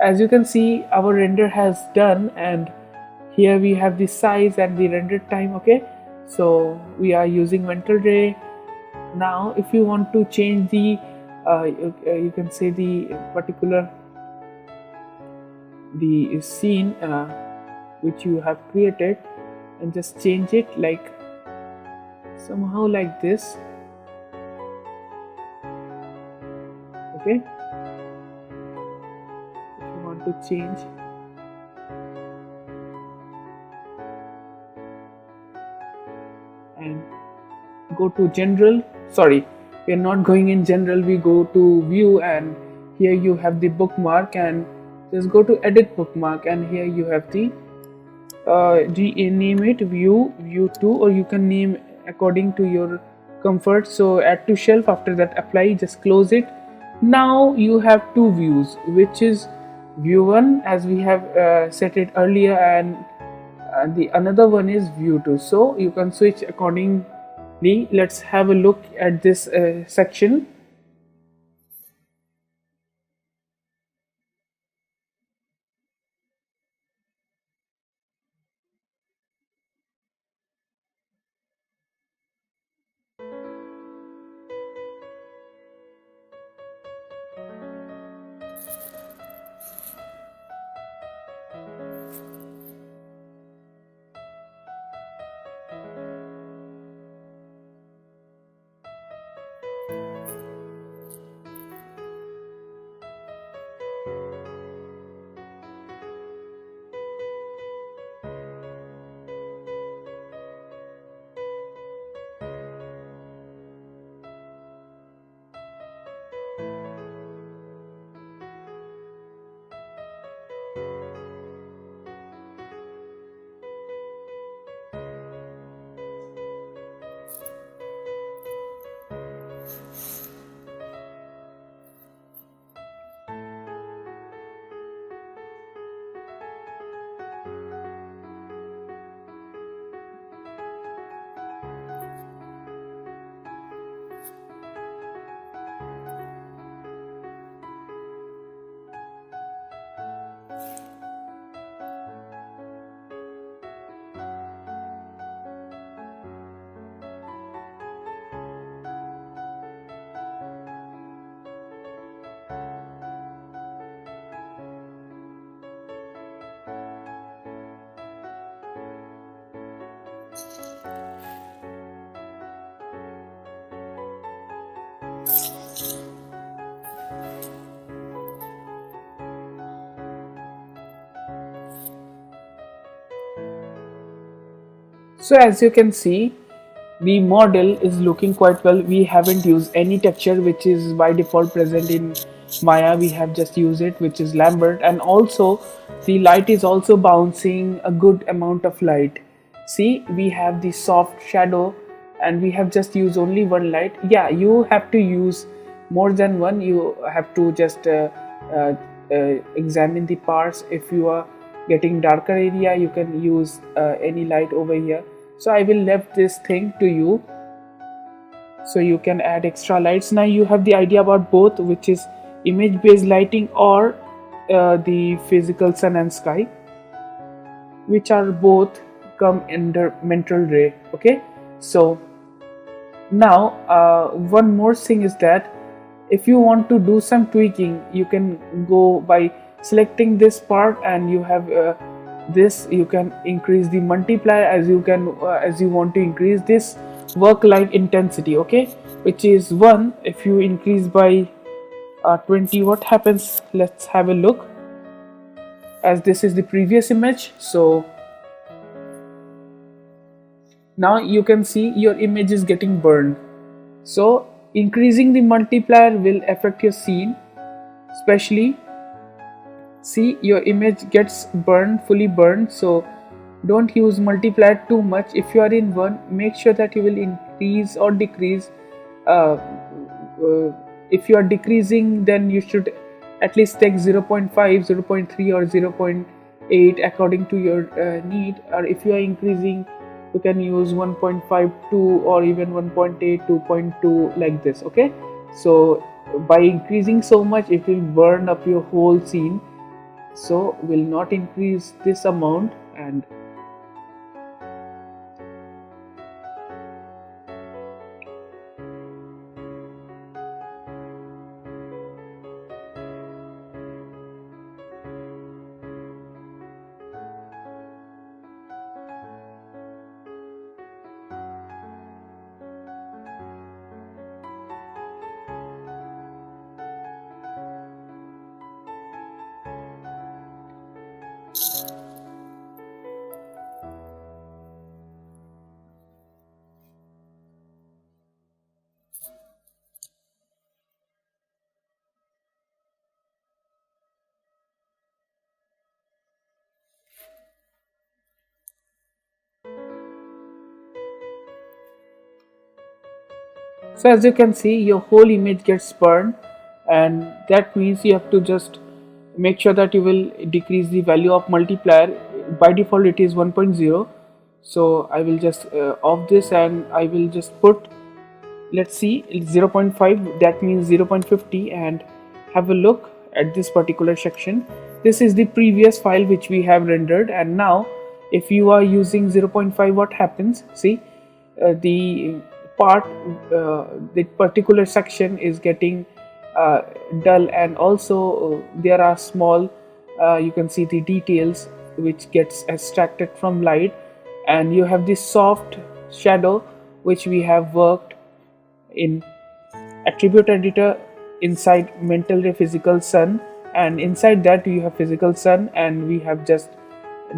As you can see, our render has done, and here we have the size and the render time. Okay, so we are using Mental Ray. Now if you want to change the you can say the particular the scene which you have created, and just change it like somehow like this. Okay, if you want to change, and go to general. Sorry, we are not going in general, we go to view, and here you have the bookmark, and just go to edit bookmark, and here you have the name it view 2, or you can name according to your comfort. So add to shelf, after that apply, just close it. Now you have two views, which is view 1 as we have set it earlier, and the another one is view 2, so you can switch accordingly. Let's have a look at this section. So as you can see, the model is looking quite well. We haven't used any texture which is by default present in Maya. We have just used it, which is Lambert, and also the light is also bouncing a good amount of light. See, we have the soft shadow, and we have just used only one light. Yeah, you have to use more than one. You have to just examine the parts. If you are getting darker area, you can use any light over here. So I will left this thing to you, so you can add extra lights. Now you have the idea about both, which is image based lighting or the physical sun and sky, which are both come under Mental Ray. Okay, so now one more thing is that if you want to do some tweaking, you can go by selecting this part, and you have this. You can increase the multiplier as you want to increase this work light intensity. Okay, which is 1. If you increase by 20, what happens? Let's have a look, as this is the previous image. So now you can see your image is getting burned. So increasing the multiplier will affect your scene, especially see your image gets burned, fully burned. So don't use multiplier too much. If you are in 1, make sure that you will increase or decrease. If you are decreasing, then you should at least take 0.5, 0.3 or 0.8 according to your need. Or if you are increasing, you can use 1.52 or even 1.8, 2.2 like this. Okay, so by increasing so much, it will burn up your whole scene. so will not increase this amount. And so as you can see, your whole image gets burned, and that means you have to just make sure that you will decrease the value of multiplier. By default it is 1.0, so I will just off this, and I will just put, let's see, it's 0.5, that means 0.50, and have a look at this particular section. This is the previous file which we have rendered, and now if you are using 0.5, what happens? See, the part, the particular section is getting dull, and also there are small, you can see the details which gets extracted from light, and you have this soft shadow which we have worked in attribute editor inside mental ray physical sun, and inside that you have physical sun, and we have just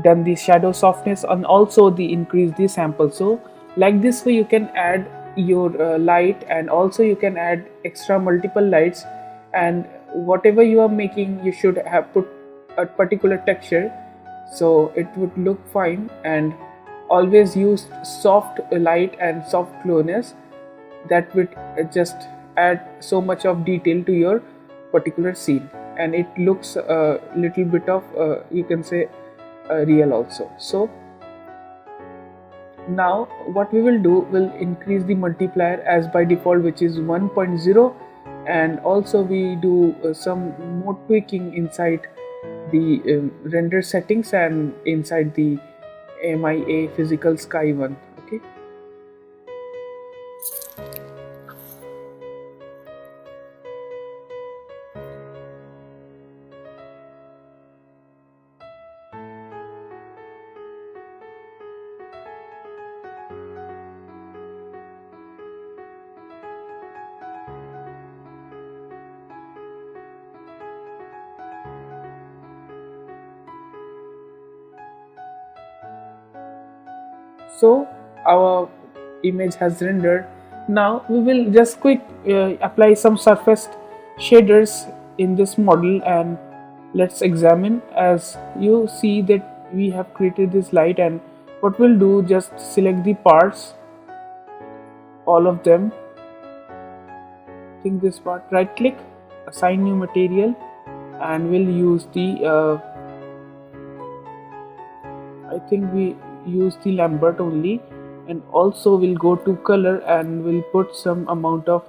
done the shadow softness and also the increase the sample. So like this way you can add your light, and also you can add extra multiple lights, and whatever you are making you should have put a particular texture so it would look fine. And always use soft light and soft glowness, that would just add so much of detail to your particular scene, and it looks a little bit of you can say real also. So now what we will do, will increase the multiplier as by default, which is 1.0, and also we do some more tweaking inside the render settings and inside the MIA physical sky one. Okay, so our image has rendered. Now we will just quick apply some surface shaders in this model, and let's examine. As you see that we have created this light, and what we'll do, just select the parts, all of them. I think this part, right click, assign new material, and we'll use the I think we use the Lambert only, and also we'll go to color and we'll put some amount of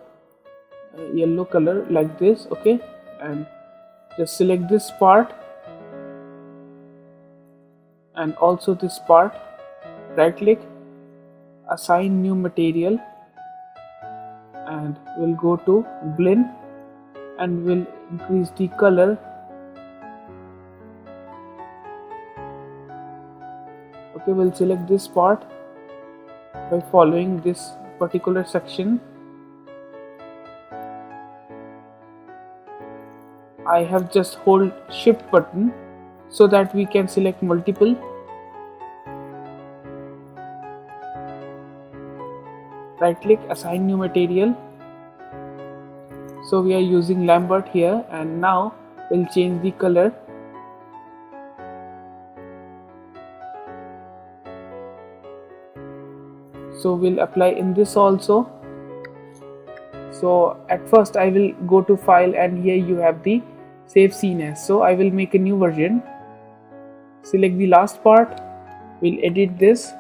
yellow color like this. Okay, and just select this part and also this part, right click, assign new material, and we'll go to blend and we'll increase the color. Okay, we'll select this part by following this particular section. I have just hold shift button so that we can select multiple. Right click, assign new material. So we are using Lambert here, and now we'll change the color. So we'll apply in this also. So at first I will go to file, and here you have the save scene as. So I will make a new version, select the last part, we'll edit this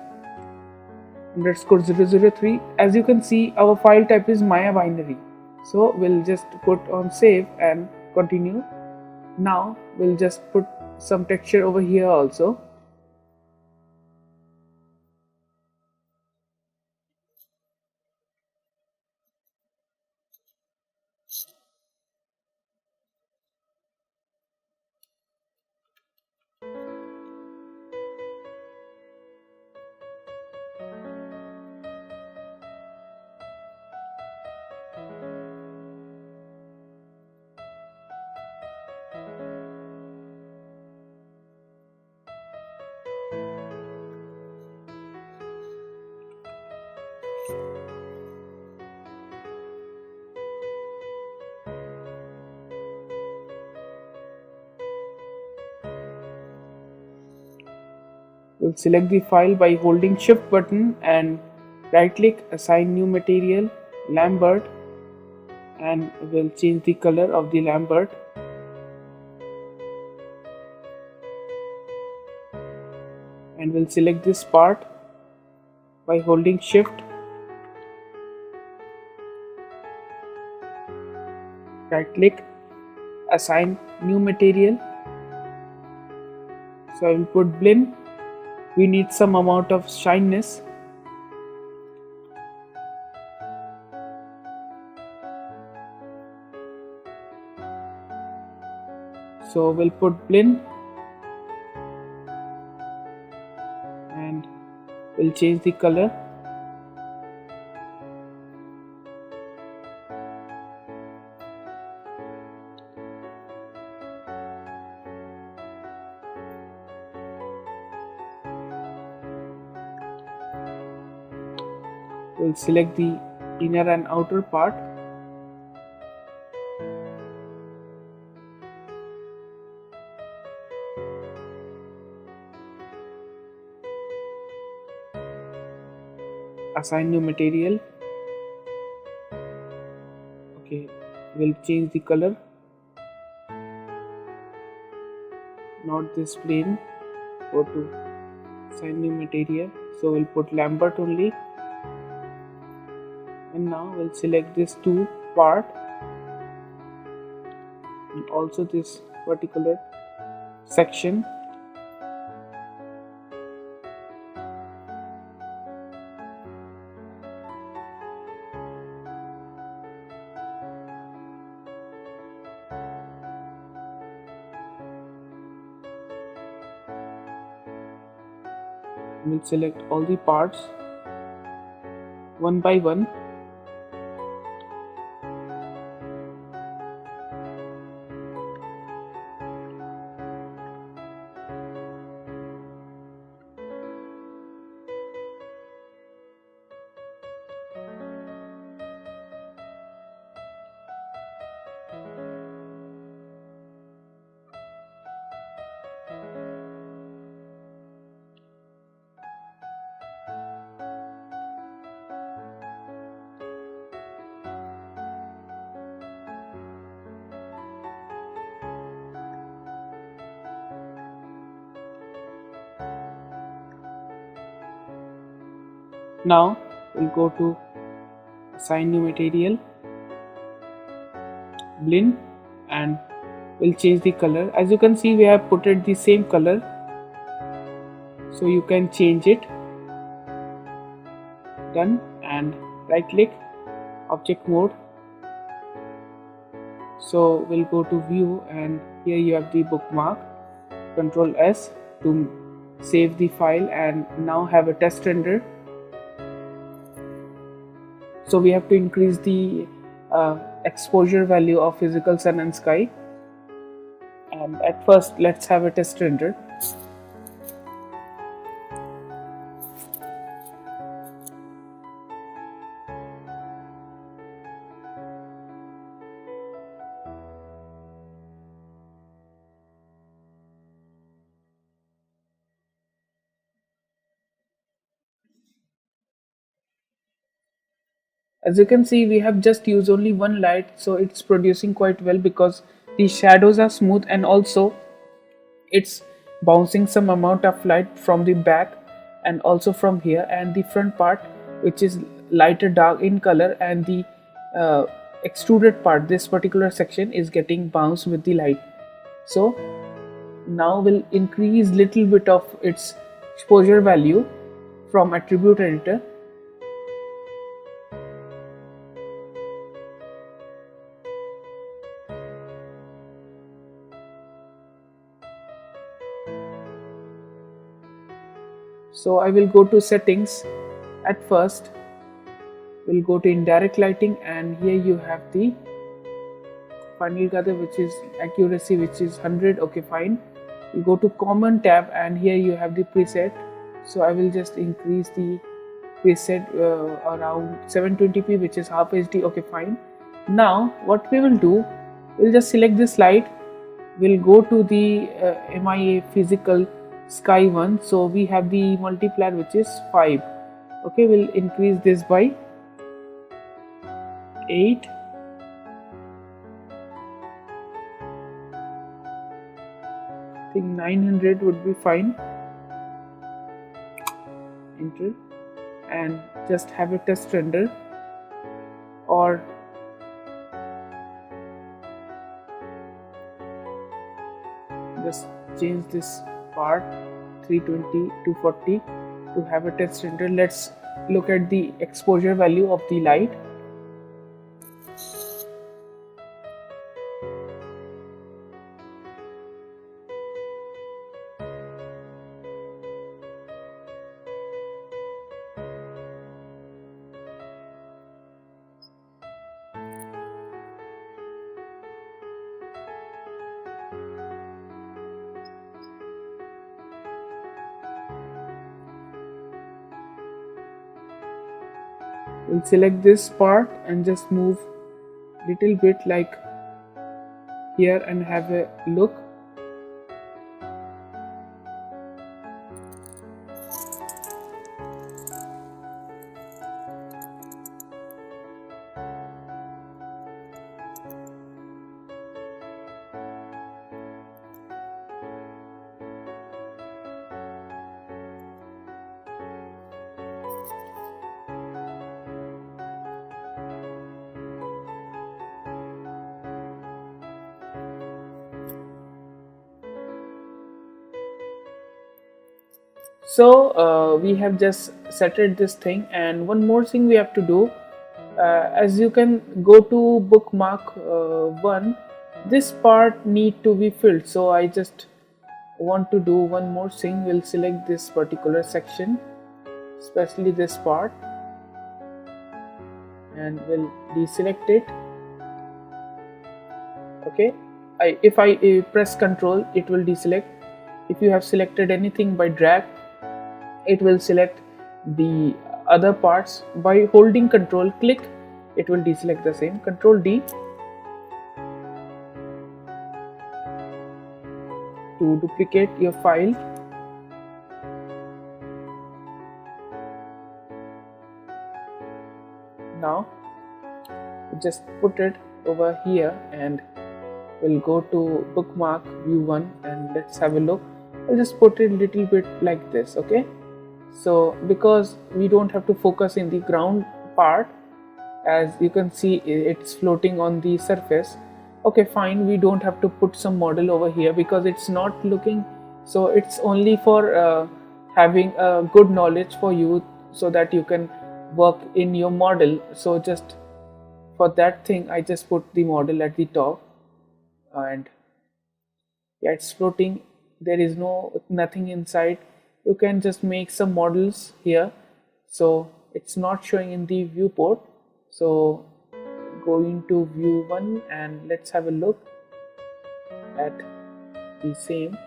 _003. As you can see, our file type is Maya binary, so we'll just put on save and continue. Now we'll just put some texture over here also. We'll select the file by holding shift button and right click, assign new material, Lambert, and we'll change the color of the Lambert. And we'll select this part by holding shift, right click, assign new material. So I will put blend. We need some amount of shininess. So we'll put blend and we'll change the color. We'll select the inner and outer part. Assign new material. Okay, we'll change the color. Not this plane. Go to assign new material. So we'll put Lambert only. And now we'll select this two part and also this particular section. We'll select all the parts one by one. Now we'll go to assign new material, blend, and we'll change the color. As you can see, we have put it the same color, so you can change it. Done, and right click, object mode. So we'll go to view, and here you have the bookmark. Control S to save the file and now have a test render. So we have to increase the exposure value of physical sun and sky, and at first let's have a test render. As you can see, we have just used only one light, so it's producing quite well because the shadows are smooth and also it's bouncing some amount of light from the back and also from here, and the front part, which is lighter dark in color, and the extruded part, this particular section, is getting bounced with the light. So now will increase little bit of its exposure value from attribute editor. So I will go to settings. At first we'll go to indirect lighting, and here you have the final color, which is accuracy, which is 100. Okay, fine. You go to common tab, and here you have the preset. So I will just increase the preset around 720p, which is half HD. Okay, fine. Now what we will do, we'll just select this light. We'll go to the MIA physical sky one. So we have the multiplier, which is 5. Okay, we'll increase this by 8. I think 900 would be fine. Enter, and just have a test render, or just change this part 320 to 40 to have a test render. Let's look at the exposure value of the light. We'll select this part and just move little bit like here and have a look. So we have just settled this thing, and one more thing we have to do. As you can go to bookmark 1, this part need to be filled. So I just want to do one more thing. We'll select this particular section, especially this part, and we'll deselect it. Okay, if I press Ctrl, it will deselect. If you have selected anything by drag, it will select the other parts. By holding Ctrl click, it will deselect the same. Ctrl D to duplicate your file. Now just put it over here, and we'll go to bookmark view 1, and let's have a look. I'll just put it a little bit like this. Okay, so because we don't have to focus in the ground part, as you can see it's floating on the surface. Okay, fine, we don't have to put some model over here because it's not looking, so it's only for having a good knowledge for you, so that you can work in your model. So just for that thing, I just put the model at the top, and yeah, it's floating. There is nothing inside. You can just make some models here, so it's not showing in the viewport. So go into view 1, and let's have a look at the same.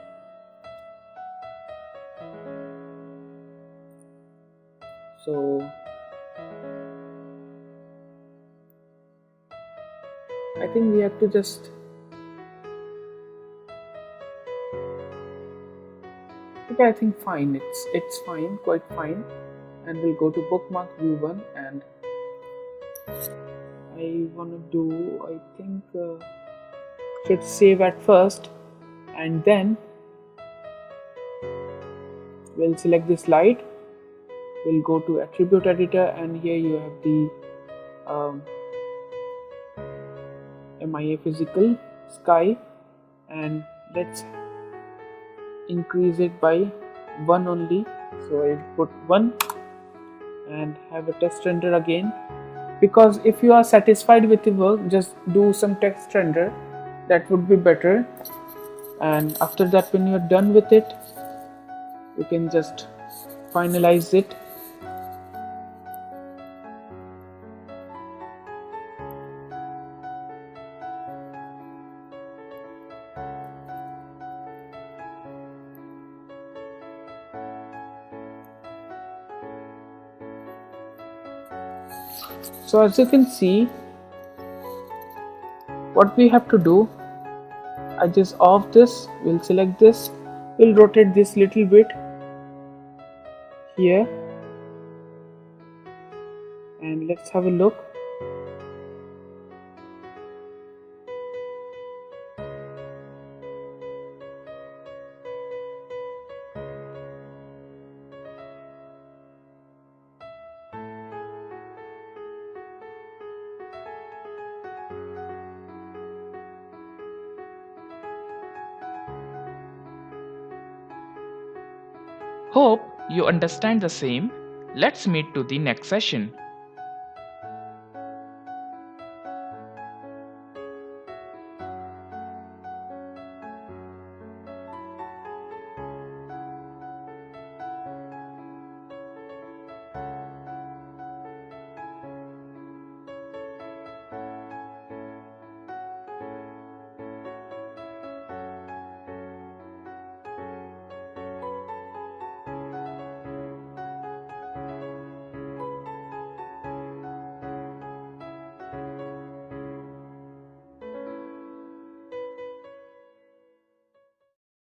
So I think we have to just, okay, I think fine, it's fine, quite fine. And we'll go to bookmark view 1, and I want to do, I think should save at first, and then we'll select this light. We'll go to attribute editor, and here you have the MIA physical sky, and let's increase it by 1 only. So I put 1 and have a test render again, because if you are satisfied with the work, just do some text render, that would be better. And after that, when you're done with it, you can just finalize it. So as you can see, what we have to do, I just off this, we'll select this, we'll rotate this little bit here, and let's have a look. Hope you understand the same. Let's meet to the next session.